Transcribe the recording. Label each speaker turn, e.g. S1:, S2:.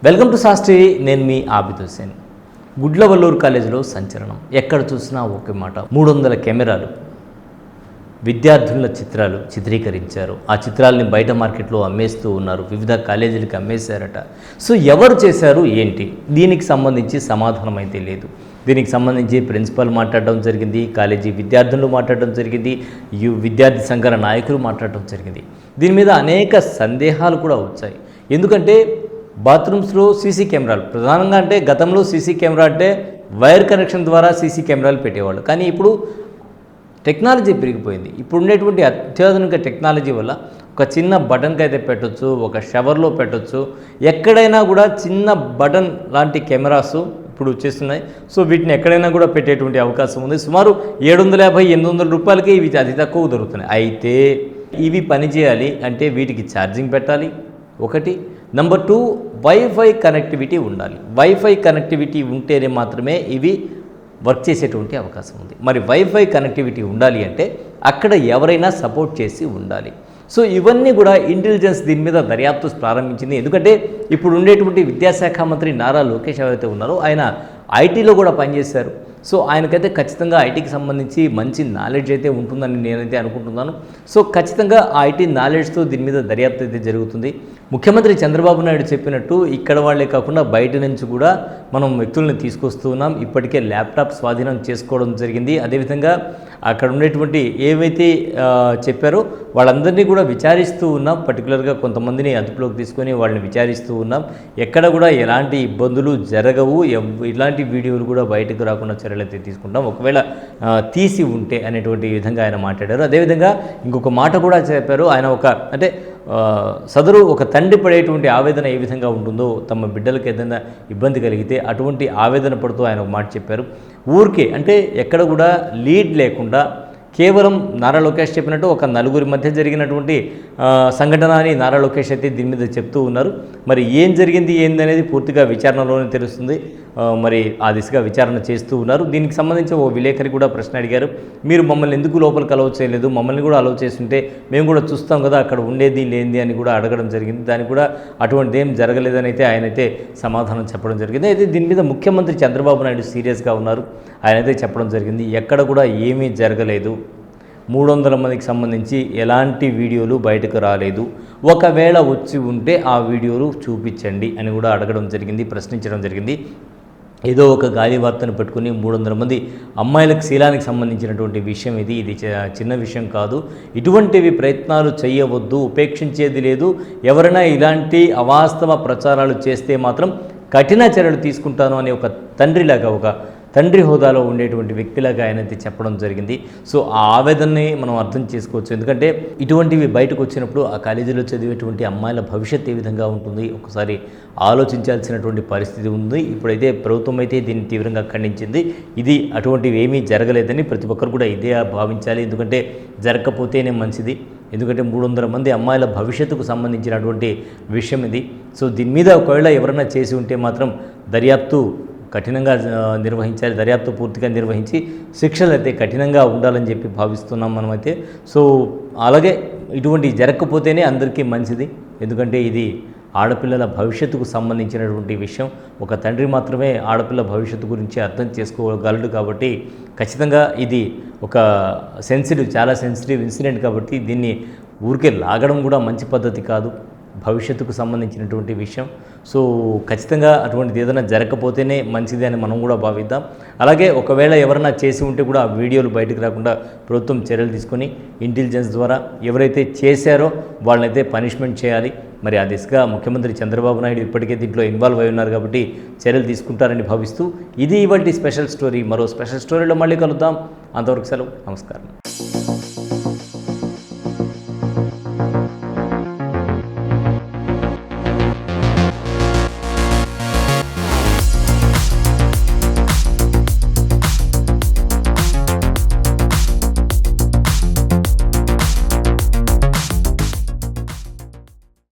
S1: Welcome to Sastry. నేను మీ ఆబిద్ హుసేన్. గుడ్లవల్లూరు కాలేజీలో సంచలనం. ఎక్కడ చూసినా ఒకే మాట. 300 కెమెరాలు, విద్యార్థుల చిత్రాలు చిత్రీకరించారు. ఆ చిత్రాలని బయట మార్కెట్లో అమ్మేస్తూ ఉన్నారు. వివిధ కాలేజీలకు అమ్మేశారట. సో ఎవరు చేశారు ఏంటి? దీనికి సంబంధించి సమాధానం అయితే లేదు. దీనికి సంబంధించి ప్రిన్సిపల్ మాట్లాడడం జరిగింది, కాలేజీ విద్యార్థులు మాట్లాడడం జరిగింది, విద్యార్థి సంఘాల నాయకులు మాట్లాడడం జరిగింది. దీని మీద అనేక సందేహాలు కూడా వచ్చాయి. ఎందుకంటే బాత్రూమ్స్లో సీసీ కెమెరాలు ప్రధానంగా, అంటే గతంలో సీసీ కెమెరా అంటే వైర్ కనెక్షన్ ద్వారా సీసీ కెమెరాలు పెట్టేవాళ్ళు. కానీ ఇప్పుడు టెక్నాలజీ పెరిగిపోయింది. ఇప్పుడు ఉండేటువంటి అత్యాధునిక టెక్నాలజీ వల్ల ఒక చిన్న బటన్కి అయితే పెట్టవచ్చు, ఒక షవర్లో పెట్టవచ్చు, ఎక్కడైనా కూడా చిన్న బటన్ లాంటి కెమెరాస్ ఇప్పుడు వచ్చేస్తున్నాయి. సో వీటిని ఎక్కడైనా కూడా పెట్టేటువంటి అవకాశం ఉంది. సుమారు 750-800 రూపాయలకి ఇవి అతి తక్కువ దొరుకుతున్నాయి. అయితే ఇవి పనిచేయాలి అంటే వీటికి ఛార్జింగ్ పెట్టాలి ఒకటి. నెంబర్ 2, వైఫై కనెక్టివిటీ ఉండాలి. వైఫై కనెక్టివిటీ ఉంటేనే మాత్రమే ఇవి వర్క్ చేసేటువంటి అవకాశం ఉంది. మరి వైఫై కనెక్టివిటీ ఉండాలి అంటే అక్కడ ఎవరైనా సపోర్ట్ చేసి ఉండాలి. సో ఇవన్నీ కూడా ఇంటెలిజెన్స్ దీని మీద దర్యాప్తు ప్రారంభించింది. ఎందుకంటే ఇప్పుడు ఉండేటువంటి విద్యాశాఖ మంత్రి నారా లోకేష్ ఎవరైతే ఉన్నారో ఆయన ఐటీలో కూడా పనిచేశారు. సో ఆయనకైతే ఖచ్చితంగా ఐటీకి సంబంధించి మంచి నాలెడ్జ్ అయితే ఉంటుందని నేనైతే అనుకుంటున్నాను. సో ఖచ్చితంగా ఆ ఐటీ నాలెడ్జ్తో దీని మీద దర్యాప్తు అయితే జరుగుతుంది. ముఖ్యమంత్రి చంద్రబాబు నాయుడు చెప్పినట్టు ఇక్కడ వాళ్ళే కాకుండా బయట నుంచి కూడా మనం వ్యక్తులను తీసుకొస్తూ ఉన్నాం. ఇప్పటికే ల్యాప్టాప్ స్వాధీనం చేసుకోవడం జరిగింది. అదేవిధంగా అక్కడ ఉండేటువంటి ఏవైతే చెప్పారో వాళ్ళందరినీ కూడా విచారిస్తూ ఉన్నాం. పర్టికులర్గా కొంతమందిని అదుపులోకి తీసుకొని వాళ్ళని విచారిస్తూ ఉన్నాం. ఎక్కడ కూడా ఎలాంటి ఇబ్బందులు జరగవు, ఇలాంటి వీడియోలు కూడా బయటకు రాకుండా చర్యలు అయితే తీసుకుంటాం ఒకవేళ తీసి ఉంటే అనేటువంటి విధంగా ఆయన మాట్లాడారు. అదేవిధంగా ఇంకొక మాట కూడా చెప్పారు ఆయన. సదరు ఒక తండ్రి పడేటువంటి ఆవేదన ఏ విధంగా ఉంటుందో, తమ బిడ్డలకు ఏదైనా ఇబ్బంది కలిగితే అటువంటి ఆవేదన పడుతూ ఆయన ఒక మాట చెప్పారు. ఊరికే అంటే ఎక్కడ కూడా లీడ్ లేకుండా కేవలం నారా లోకేష్ చెప్పినట్టు ఒక నలుగురి మధ్య జరిగినటువంటి సంఘటన అని నారా లోకేష్ అయితే దీని మీద చెప్తూ ఉన్నారు. మరి ఏం జరిగింది ఏందనేది పూర్తిగా విచారణలోనే తెలుస్తుంది. మరి ఆ దిశగా విచారణ చేస్తూ ఉన్నారు. దీనికి సంబంధించి ఓ విలేకరి కూడా ప్రశ్న అడిగారు. మీరు మమ్మల్ని ఎందుకు లోపలికి అలౌ చేయలేదు, మమ్మల్ని కూడా అలౌ చేస్తుంటే మేము కూడా చూస్తాం కదా అక్కడ ఉండేది లేనిది అని కూడా అడగడం జరిగింది. దానికి కూడా అటువంటిది ఏం జరగలేదని అయితే ఆయనైతే సమాధానం చెప్పడం జరిగింది. అయితే దీని మీద ముఖ్యమంత్రి చంద్రబాబు నాయుడు సీరియస్గా ఉన్నారు. ఆయనైతే చెప్పడం జరిగింది ఎక్కడ కూడా ఏమీ జరగలేదు, 300 మందికి సంబంధించి ఎలాంటి వీడియోలు బయటకు రాలేదు, ఒకవేళ వచ్చి ఉంటే ఆ వీడియోలు చూపించండి అని కూడా అడగడం జరిగింది, ప్రశ్నించడం జరిగింది. ఏదో ఒక గాలి వార్తను పెట్టుకుని 300 మంది అమ్మాయిలకు శీలానికి సంబంధించినటువంటి విషయం ఇది చిన్న విషయం కాదు. ఇటువంటివి ప్రయత్నాలు చేయవద్దు, ఉపేక్షించేది లేదు. ఎవరైనా ఇలాంటి అవాస్తవ ప్రచారాలు చేస్తే మాత్రం కఠిన చర్యలు తీసుకుంటాను అని ఒక తండ్రిలాగా, ఒక తండ్రి హోదాలో ఉండేటువంటి వ్యక్తిలాగా ఆయనైతే చెప్పడం జరిగింది. సో ఆ ఆవేదనని మనం అర్థం చేసుకోవచ్చు. ఎందుకంటే ఇటువంటివి బయటకు వచ్చినప్పుడు ఆ కాలేజీలో చదివేటువంటి అమ్మాయిల భవిష్యత్తు ఏ విధంగా ఉంటుంది ఒకసారి ఆలోచించాల్సినటువంటి పరిస్థితి ఉంది. ఇప్పుడైతే ప్రభుత్వం అయితే దీన్ని తీవ్రంగా ఖండించింది. ఇది అటువంటివి ఏమీ జరగలేదని ప్రతి ఒక్కరు కూడా ఇదే భావించాలి. ఎందుకంటే జరగకపోతేనే మంచిది. ఎందుకంటే 300 మంది అమ్మాయిల భవిష్యత్తుకు సంబంధించినటువంటి విషయం ఇది. సో దీని మీద ఒకవేళ ఎవరైనా చేసి ఉంటే మాత్రం దర్యాప్తు కఠినంగా నిర్వహించాలి. దర్యాప్తు పూర్తిగా నిర్వహించి శిక్షలు అయితే కఠినంగా ఉండాలని చెప్పి భావిస్తున్నాం మనమైతే. సో అలాగే ఇటువంటి జరగకపోతేనే అందరికీ మంచిది. ఎందుకంటే ఇది ఆడపిల్లల భవిష్యత్తుకు సంబంధించినటువంటి విషయం. ఒక తండ్రి మాత్రమే ఆడపిల్ల భవిష్యత్తు గురించి అర్థం చేసుకోగలడు. కాబట్టి ఖచ్చితంగా ఇది ఒక చాలా సెన్సిటివ్ ఇన్సిడెంట్. కాబట్టి దీన్ని ఊరికే లాగడం కూడా మంచి పద్ధతి కాదు, భవిష్యత్తుకు సంబంధించినటువంటి విషయం. సో ఖచ్చితంగా అటువంటిది ఏదైనా జరగకపోతేనే మంచిది అని మనం కూడా భావిద్దాం. అలాగే ఒకవేళ ఎవరైనా చేసి ఉంటే కూడా ఆ వీడియోలు బయటకు రాకుండా ప్రభుత్వం చర్యలు తీసుకొని ఇంటెలిజెన్స్ ద్వారా ఎవరైతే చేశారో వాళ్ళనైతే పనిష్మెంట్ చేయాలి. మరి ఆ దిశగా ముఖ్యమంత్రి చంద్రబాబు నాయుడు ఇప్పటికే దీంట్లో ఇన్వాల్వ్ అయి ఉన్నారు కాబట్టి చర్యలు తీసుకుంటారని భావిస్తూ ఇది ఇవాల్టి స్పెషల్ స్టోరీ. మరో స్పెషల్ స్టోరీలో మళ్ళీ కలుద్దాం. అంతవరకు సెలవు. నమస్కారం.